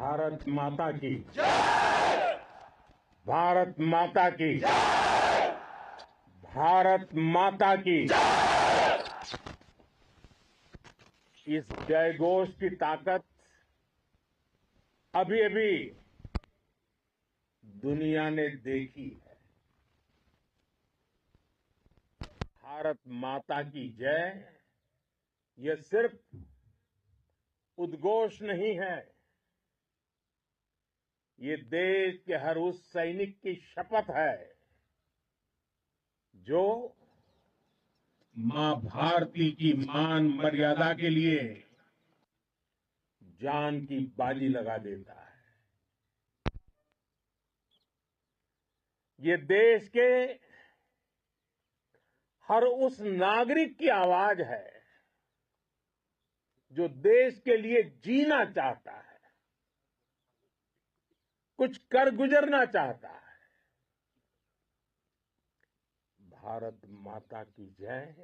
भारत माता की जय। भारत माता की जय। भारत माता की जय। इस जय घोष की ताकत अभी अभी दुनिया ने देखी है। भारत माता की जय यह सिर्फ उद्घोष नहीं है, ये देश के हर उस सैनिक की शपथ है जो मां भारती की मान मर्यादा के लिए जान की बाजी लगा देता है। ये देश के हर उस नागरिक की आवाज है जो देश के लिए जीना चाहता है, कुछ कर गुजरना चाहता है। भारत माता की जय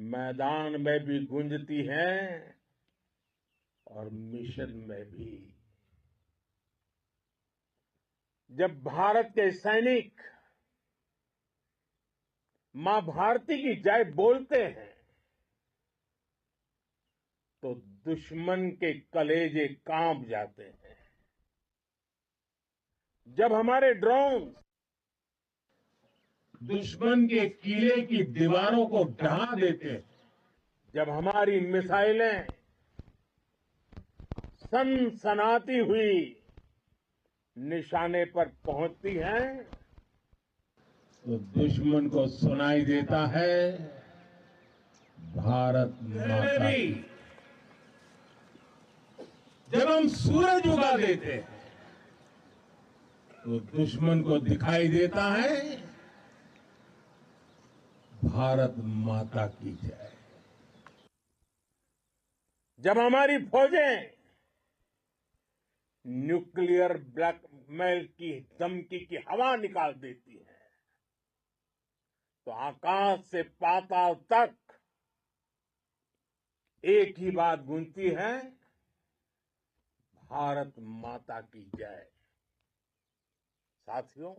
मैदान में भी गूंजती है और मिशन में भी। जब भारत के सैनिक मां भारती की जय बोलते हैं तो दुश्मन के कलेजे कांप जाते हैं। जब हमारे ड्रोन दुश्मन के किले की दीवारों को ढहा देते हैं, जब हमारी मिसाइलें सनसनाती हुई निशाने पर पहुंचती हैं तो दुश्मन को सुनाई देता है भारत माता की। जब हम सूरज उगा देते हैं तो दुश्मन को दिखाई देता है भारत माता की जय। जब हमारी फौजें न्यूक्लियर ब्लैकमेल की धमकी की हवा निकाल देती है तो आकाश से पाताल तक एक ही बात गूंजती है, भारत माता की जय। साथियों,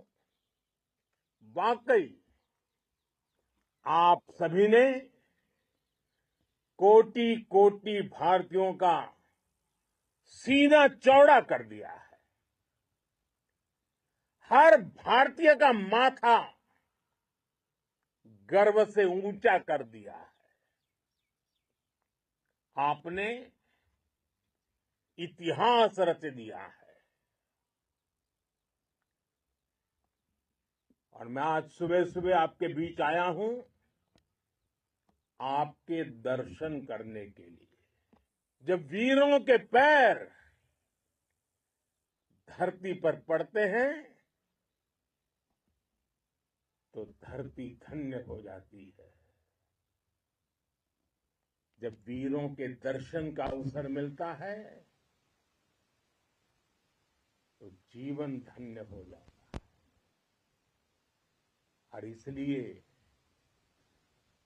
वाकई आप सभी ने कोटि कोटि भारतीयों का सीना चौड़ा कर दिया है। हर भारतीय का माथा गर्व से ऊंचा कर दिया है। आपने इतिहास रच दिया है। और मैं आज सुबह सुबह आपके बीच आया हूं आपके दर्शन करने के लिए। जब वीरों के पैर धरती पर पड़ते हैं तो धरती धन्य हो जाती है। जब वीरों के दर्शन का अवसर मिलता है तो जीवन धन्य हो जाता है। और इसलिए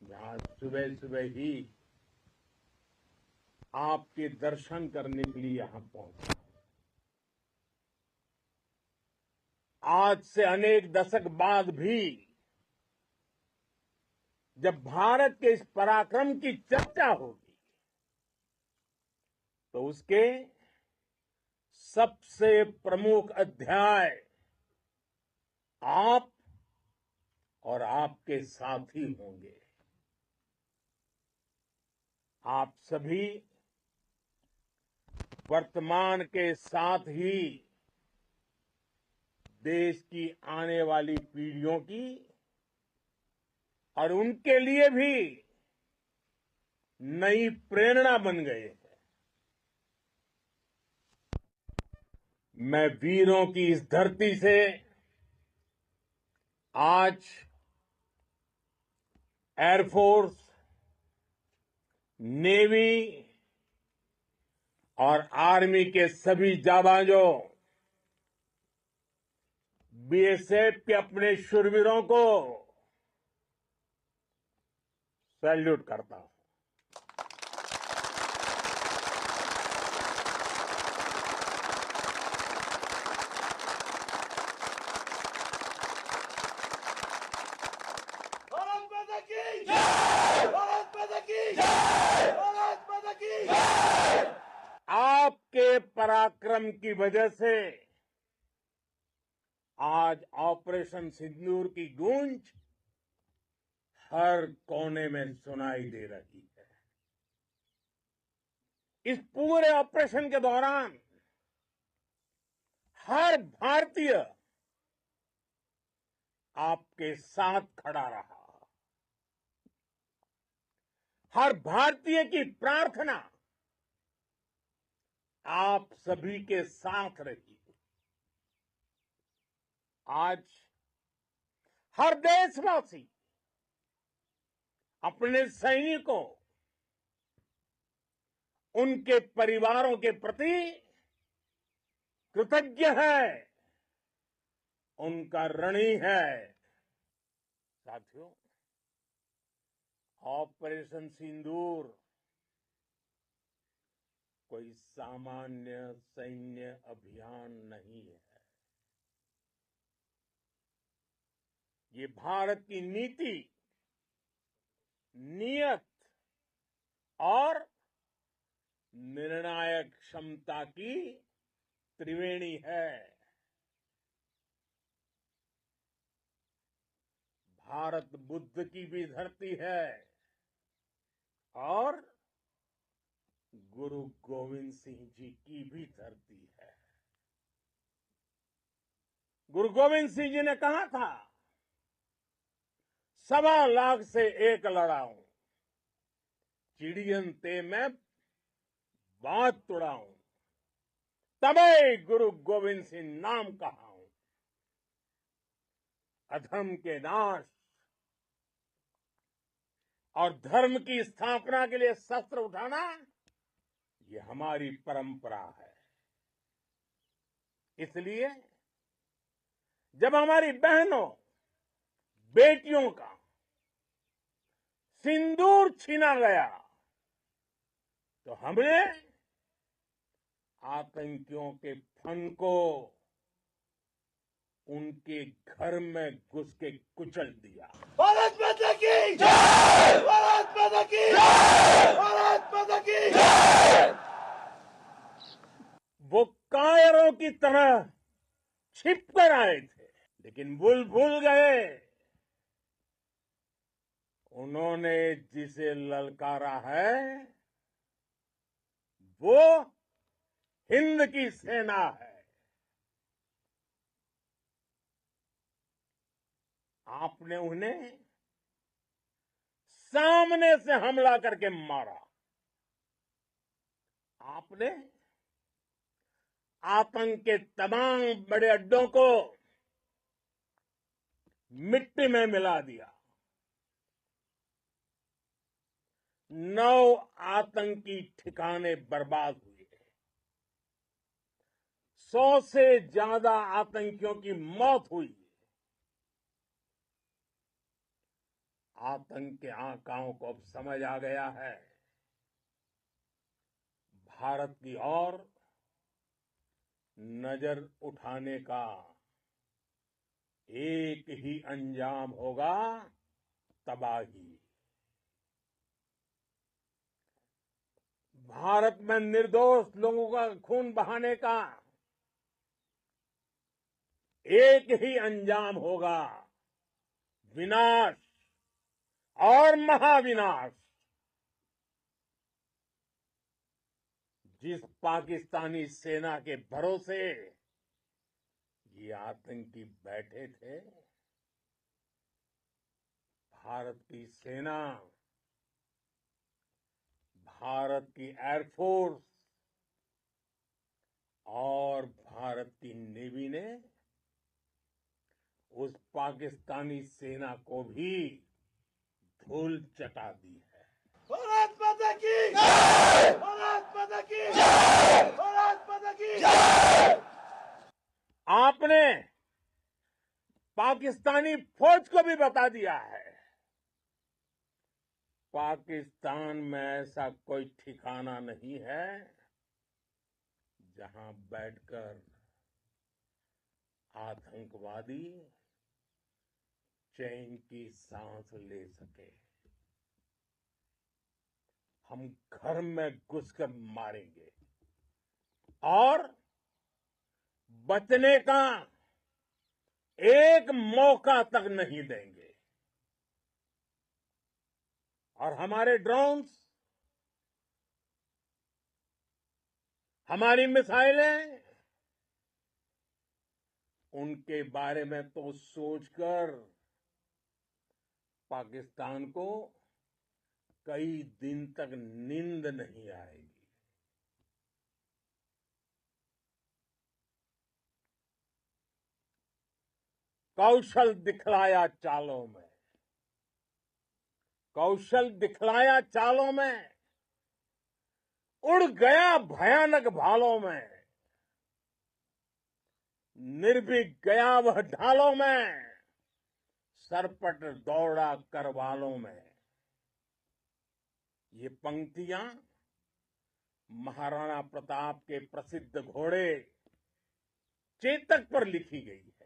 मैं आज सुबह सुबह ही आपके दर्शन करने के लिए यहां पहुंचा। आज से अनेक दशक बाद भी जब भारत के इस पराक्रम की चर्चा होगी तो उसके सबसे प्रमुख अध्याय आप और आपके साथी होंगे। आप सभी वर्तमान के साथ ही देश की आने वाली पीढ़ियों की और उनके लिए भी नई प्रेरणा बन गए हैं। मैं वीरों की इस धरती से आज एयरफोर्स, नेवी और आर्मी के सभी जाबाजों, बीएसएफ के अपने शूरवीरों को सैल्यूट करता हूं। पराक्रम की वजह से आज ऑपरेशन सिंदूर की गूंज हर कोने में सुनाई दे रही है। इस पूरे ऑपरेशन के दौरान हर भारतीय आपके साथ खड़ा रहा। हर भारतीय की प्रार्थना आप सभी के साथ रही। आज हर देशवासी अपने सैनिकों, उनके परिवारों के प्रति कृतज्ञ है, उनका ऋणी है। साथियों, ऑपरेशन सिंदूर कोई सामान्य सैन्य अभियान नहीं है। ये भारत की नीति, नियत और निर्णायक क्षमता की त्रिवेणी है। भारत बुद्ध की भी धरती है और गुरु गोविंद सिंह जी की भी धरती है। गुरु गोविंद सिंह जी ने कहा था, 1.25 लाख से एक लड़ाऊं, चिड़ियन ते मैं बात तुड़ाऊं, तबे गुरु गोविंद सिंह नाम कहाऊं। अधर्म के नाश और धर्म की स्थापना के लिए शस्त्र उठाना, ये हमारी परंपरा है। इसलिए जब हमारी बहनों, बेटियों का सिंदूर छीना गया, तो हमने आतंकियों के फन को उनके घर में घुस के कुचल दिया। भारत माता की जय! भारत माता की जय! भारत माता की जय! वो कायरों की तरह छिप कर आए थे, लेकिन भूल गए उन्होंने जिसे ललकारा है वो हिंद की सेना है। आपने उन्हें सामने से हमला करके मारा। आपने आतंक के तमाम बड़े अड्डों को मिट्टी में मिला दिया। 9 आतंकी ठिकाने बर्बाद हुए। 100 से ज्यादा आतंकियों की मौत हुई। आतंक के आकाओं को अब समझ आ गया है, भारत की ओर नजर उठाने का एक ही अंजाम होगा, तबाही। भारत में निर्दोष लोगों का खून बहाने का एक ही अंजाम होगा, विनाश और महाविनाश। जिस पाकिस्तानी सेना के भरोसे ये आतंकी बैठे थे, भारत की सेना, भारत की एयरफोर्स और भारत की नेवी ने उस पाकिस्तानी सेना को भी धूल चटा दी है। भारत माता की जय! भारत माता की जय! भारत माता की जय! आपने पाकिस्तानी फौज को भी बता दिया है, पाकिस्तान में ऐसा कोई ठिकाना नहीं है जहां बैठकर आतंकवादी चैन की सांस ले सके। हम घर में घुसकर मारेंगे, और बचने का एक मौका तक नहीं देंगे। और हमारे ड्रोन्स, हमारी मिसाइलें, उनके बारे में तो सोचकर पाकिस्तान को कई दिन तक नींद नहीं आएगी। कौशल दिखलाया चालों में, कौशल दिखलाया चालों में, उड़ गया भयानक भालों में, निर्भीक गया वह ढालों में, सरपट दौड़ा करवालों में। ये पंक्तियां महाराणा प्रताप के प्रसिद्ध घोड़े चेतक पर लिखी गई है।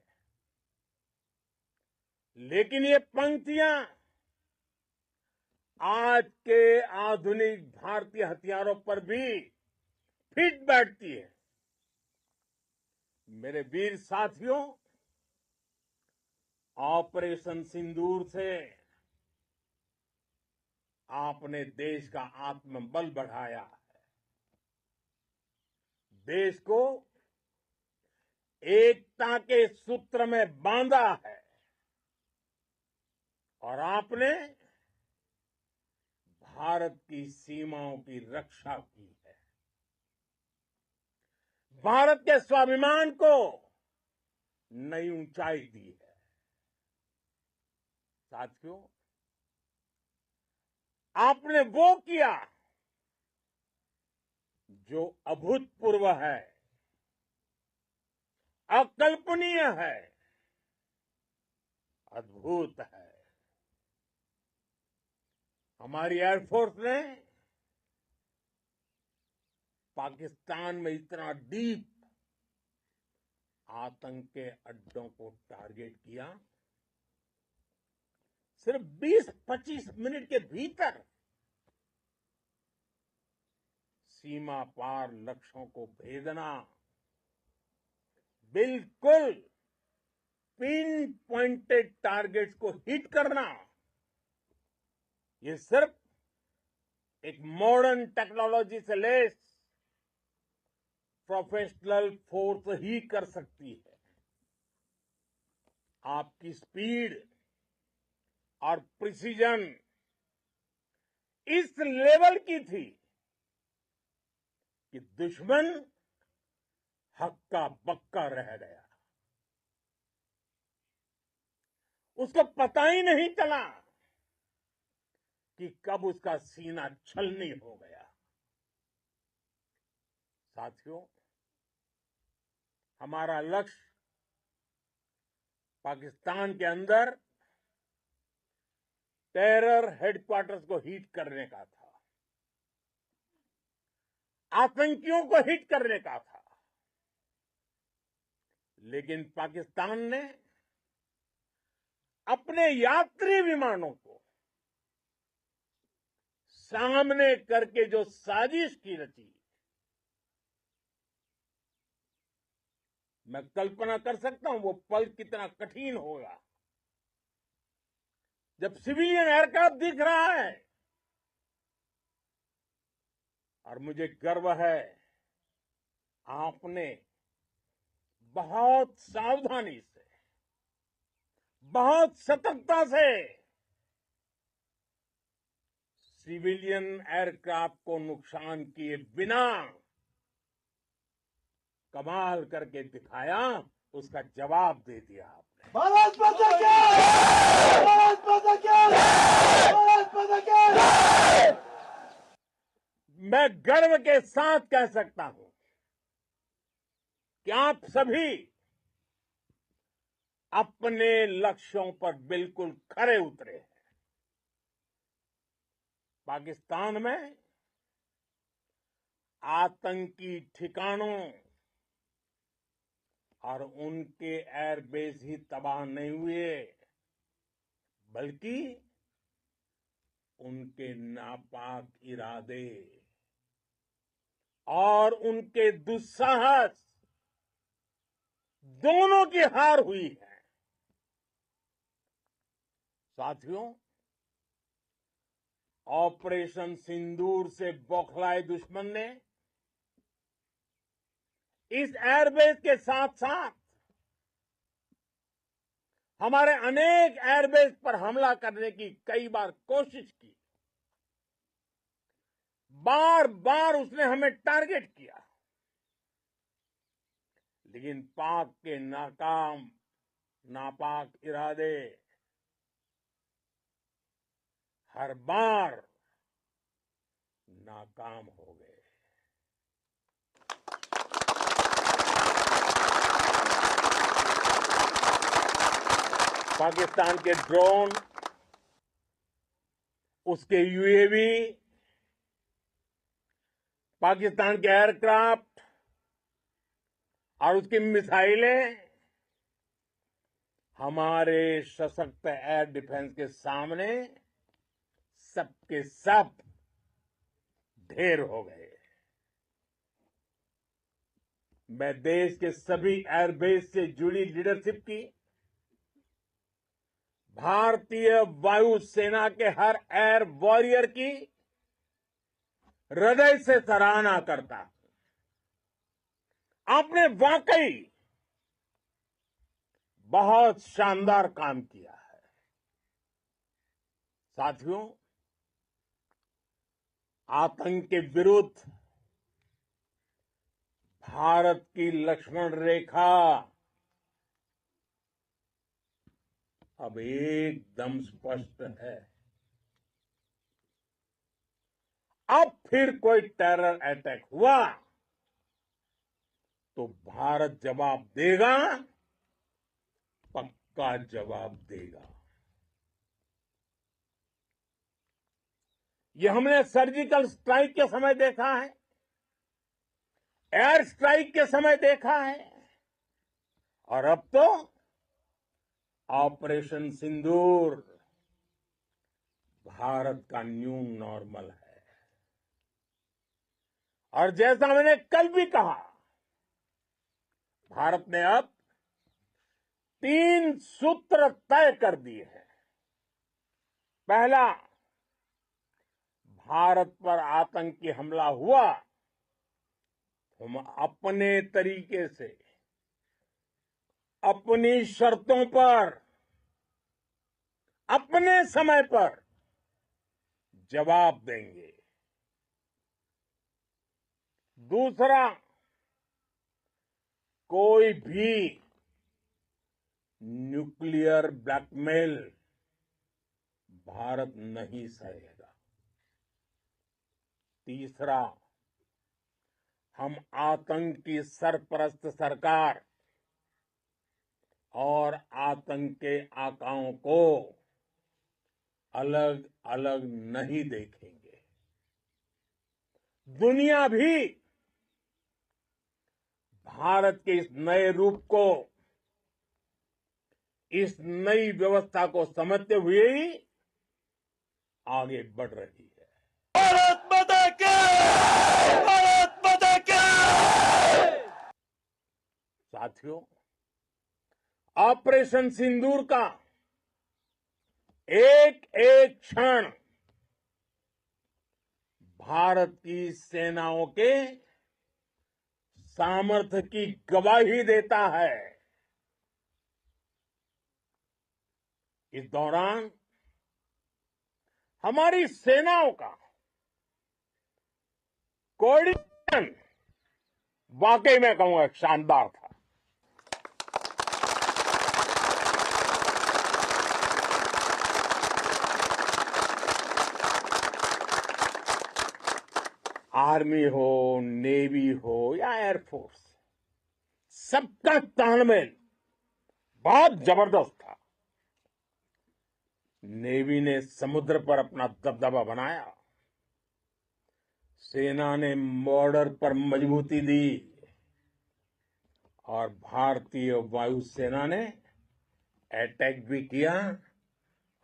लेकिन ये पंक्तियां आज के आधुनिक भारतीय हथियारों पर भी फिट बैठती है। मेरे वीर साथियों, ऑपरेशन सिंदूर से आपने देश का आत्मबल बढ़ाया है, देश को एकता के सूत्र में बांधा है और आपने भारत की सीमाओं की रक्षा की है। भारत के स्वाभिमान को नई ऊंचाई दी है। साथियों, आपने वो किया जो अभूतपूर्व है, अकल्पनीय है, अद्भुत है। हमारी एयरफोर्स ने पाकिस्तान में इतना डीप आतंक के अड्डों को टारगेट किया, सिर्फ 20-25 मिनट के भीतर सीमा पार लक्ष्यों को भेदना, बिल्कुल पिन पॉइंटेड टारगेट्स को हिट करना, ये सिर्फ एक मॉडर्न टेक्नोलॉजी से लैस प्रोफेशनल फोर्स ही कर सकती है। आपकी स्पीड और प्रिसीजन इस लेवल की थी कि दुश्मन हक्का बक्का रह गया। उसको पता ही नहीं चला कि कब उसका सीना छलनी हो गया। साथियों, हमारा लक्ष्य पाकिस्तान के अंदर टेरर हेडक्वार्टर्स को हिट करने का था, आतंकियों को हिट करने का था। लेकिन पाकिस्तान ने अपने यात्री विमानों को सामने करके जो साजिश की रची, मैं कल्पना कर सकता हूं वो पल कितना कठिन होगा जब सिविलियन एयरक्राफ्ट दिख रहा है। और मुझे गर्व है, आपने बहुत सावधानी से, बहुत सतर्कता से सिविलियन एयरक्राफ्ट को नुकसान किए बिना कमाल करके दिखाया, उसका जवाब दे दिया आपने। भारत माता की! भारत माता की! भारत माता की! मैं गर्व के साथ कह सकता हूं कि आप सभी अपने लक्ष्यों पर बिल्कुल खरे उतरे हैं। पाकिस्तान में आतंकी ठिकानों और उनके एयरबेस ही तबाह नहीं हुए, बल्कि उनके नापाक इरादे, और उनके दुस्साहस दोनों की हार हुई है। साथियों, ऑपरेशन सिंदूर से बौखलाए दुश्मन ने इस एयरबेस के साथ साथ हमारे अनेक एयरबेस पर हमला करने की कई बार कोशिश की। बार बार उसने हमें टारगेट किया, लेकिन पाक के नापाक इरादे हर बार नाकाम हो गए। पाकिस्तान के ड्रोन, उसके यूएवी, पाकिस्तान के एयरक्राफ्ट और उसकी मिसाइलें हमारे सशक्त एयर डिफेंस के सामने सबके सब ढेर हो गए। मैं देश के सभी एयरबेस से जुड़ी लीडरशिप की, भारतीय वायुसेना के हर एयर वॉरियर की हृदय से सराहना करता हूं। आपने वाकई बहुत शानदार काम किया है। साथियों, आतंक के विरुद्ध भारत की लक्ष्मण रेखा अब एकदम स्पष्ट है। अब फिर कोई टेरर अटैक हुआ तो भारत जवाब देगा, पक्का जवाब देगा। ये हमने सर्जिकल स्ट्राइक के समय देखा है, एयर स्ट्राइक के समय देखा है, और अब तो ऑपरेशन सिंदूर भारत का न्यू नॉर्मल है। और जैसा मैंने कल भी कहा, भारत ने अब 3 सूत्र तय कर दिए हैं। पहला, भारत पर आतंकी हमला हुआ, हम अपने तरीके से, अपनी शर्तों पर, अपने समय पर जवाब देंगे। दूसरा, कोई भी न्यूक्लियर ब्लैकमेल भारत नहीं सहेगा। तीसरा, हम आतंक की सरपरस्त सरकार और आतंक के आकाओं को अलग अलग नहीं देखेंगे। दुनिया भी भारत के इस नए रूप को, इस नई व्यवस्था को समझते हुए ही आगे बढ़ रही है। भारत माता की! भारत माता की! साथियों, ऑपरेशन सिंदूर का एक एक क्षण भारत की सेनाओं के सामर्थ्य की गवाही देता है। इस दौरान हमारी सेनाओं का कोऑर्डिनेशन वाकई में कहूंगा शानदार था। आर्मी हो, नेवी हो या एयरफोर्स, सबका तालमेल बहुत जबरदस्त था। नेवी ने समुद्र पर अपना दबदबा बनाया, सेना ने बॉर्डर पर मजबूती दी और भारतीय वायुसेना ने अटैक भी किया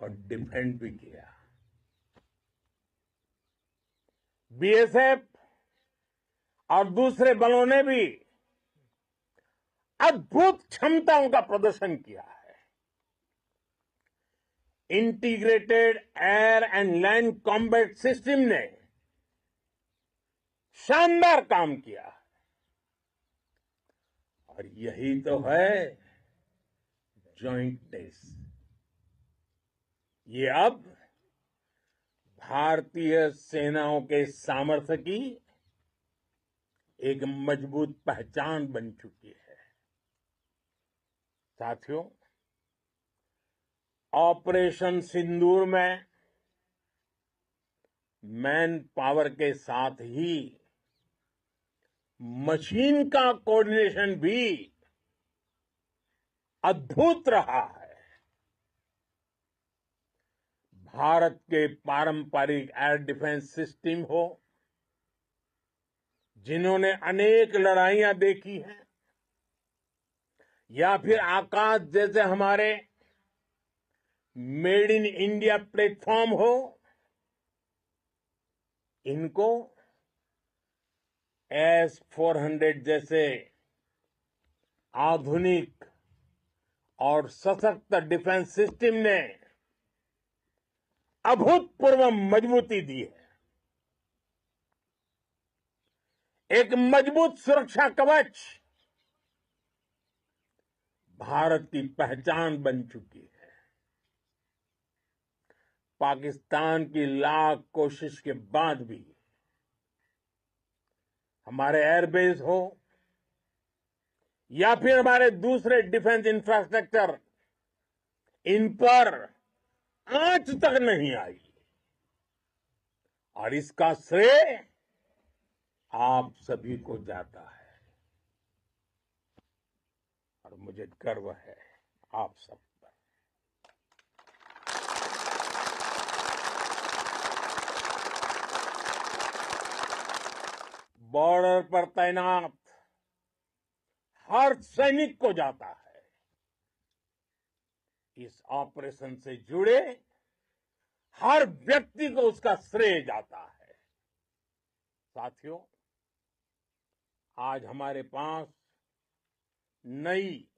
और डिफेंड भी किया। बीएसएफ और दूसरे बलों ने भी अद्भुत क्षमताओं का प्रदर्शन किया है। Integrated air and land combat system ने शानदार काम किया है। और यही तो है जॉइंटनेस। ये अब भारतीय सेनाओं के सामर्थ्य की एक मजबूत पहचान बन चुकी है। साथियों, ऑपरेशन सिंदूर में मैन पावर के साथ ही मशीन का कोऑर्डिनेशन भी अद्भुत रहा है। भारत के पारंपरिक एयर डिफेंस सिस्टम हो, जिन्होंने अनेक लड़ाइयां देखी हैं, या फिर आकाश जैसे हमारे मेड इन इंडिया प्लेटफॉर्म हो, इनको S-400 जैसे आधुनिक और सशक्त डिफेंस सिस्टम ने अभूतपूर्व मजबूती दी है। एक मजबूत सुरक्षा कवच भारत की पहचान बन चुकी है। पाकिस्तान की लाख कोशिश के बाद भी हमारे एयरबेस हो या फिर हमारे दूसरे डिफेंस इंफ्रास्ट्रक्चर, इन पर आंच तक नहीं आई। और इसका श्रेय आप सभी को जाता है। और मुझे गर्व है आप सब पर। बॉर्डर पर तैनात हर सैनिक को जाता है। इस ऑपरेशन से जुड़े हर व्यक्ति को उसका श्रेय जाता है। साथियों, आज हमारे पास नई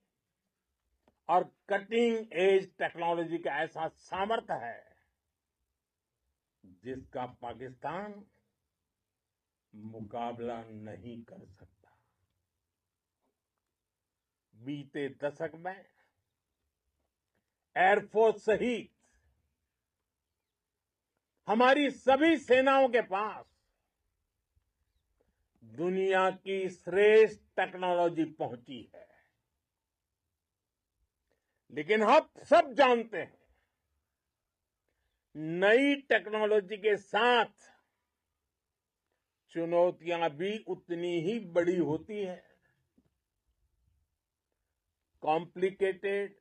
और कटिंग एज टेक्नोलॉजी का ऐसा सामर्थ्य है जिसका पाकिस्तान मुकाबला नहीं कर सकता। बीते दशक में एयरफोर्स सहित हमारी सभी सेनाओं के पास दुनिया की श्रेष्ठ टेक्नोलॉजी पहुंची है। लेकिन हम सब जानते हैं, नई टेक्नोलॉजी के साथ चुनौतियां भी उतनी ही बड़ी होती हैं। कॉम्प्लिकेटेड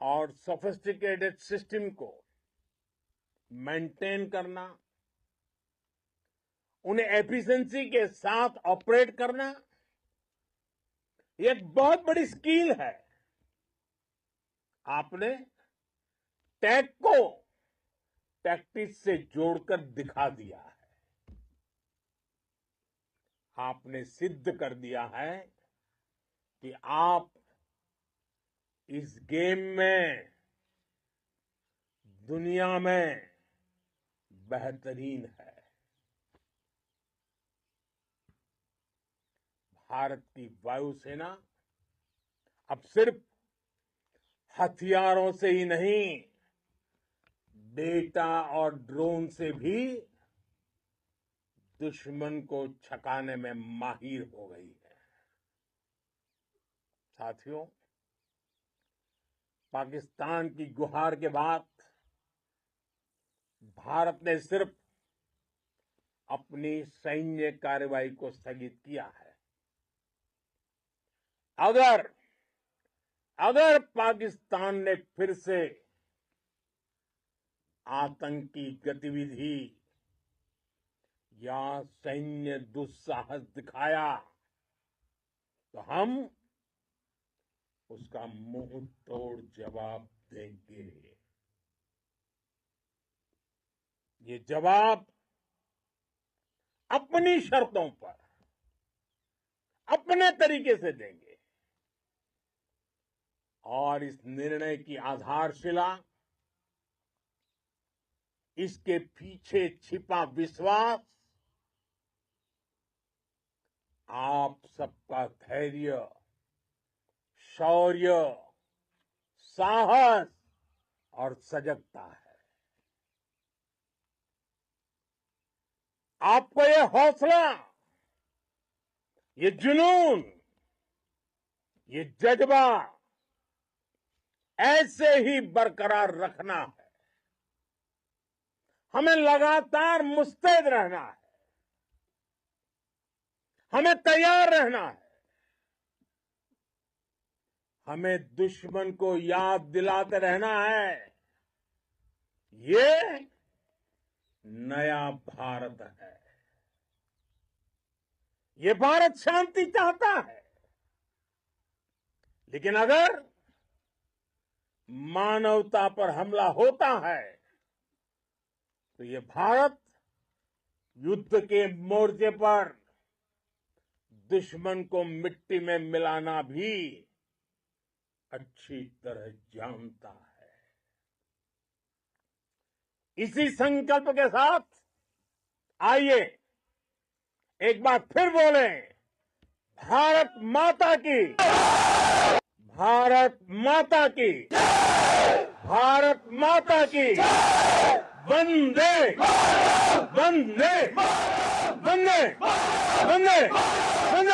और सोफिस्टिकेटेड सिस्टम को मेंटेन करना, उन्हें एफिशिएंसी के साथ ऑपरेट करना, एक बहुत बड़ी स्किल है। आपने टेक को टैक्टिक्स से जोड़कर दिखा दिया है। आपने सिद्ध कर दिया है कि आप इस गेम में दुनिया में बेहतरीन है। भारत की वायुसेना अब सिर्फ हथियारों से ही नहीं, डेटा और ड्रोन से भी दुश्मन को छकाने में माहिर हो गई है। साथियों, पाकिस्तान की गुहार के बाद भारत ने सिर्फ अपनी सैन्य कार्रवाई को स्थगित किया है। अगर पाकिस्तान ने फिर से आतंकी गतिविधि या सैन्य दुस्साहस दिखाया तो हम उसका मुंह तोड़ जवाब देंगे। ये जवाब अपनी शर्तों पर अपने तरीके से देंगे और इस निर्णय की आधारशिला इसके पीछे छिपा विश्वास आप सबका धैर्य, शौर्य, साहस और सजगता है। आपको ये हौसला, ये जुनून, ये जज्बा ऐसे ही बरकरार रखना है। हमें लगातार मुस्तैद रहना है, हमें तैयार रहना है, हमें दुश्मन को याद दिलाते रहना है, ये नया भारत है। ये भारत शांति चाहता है, लेकिन अगर मानवता पर हमला होता है तो ये भारत युद्ध के मोर्चे पर दुश्मन को मिट्टी में मिलाना भी अच्छी तरह जानता है। इसी संकल्प के साथ आइए एक बार फिर बोलें, भारत माता की, भारत माता की, भारत माता की, वंदे वंदे वंदे वंदे वंदे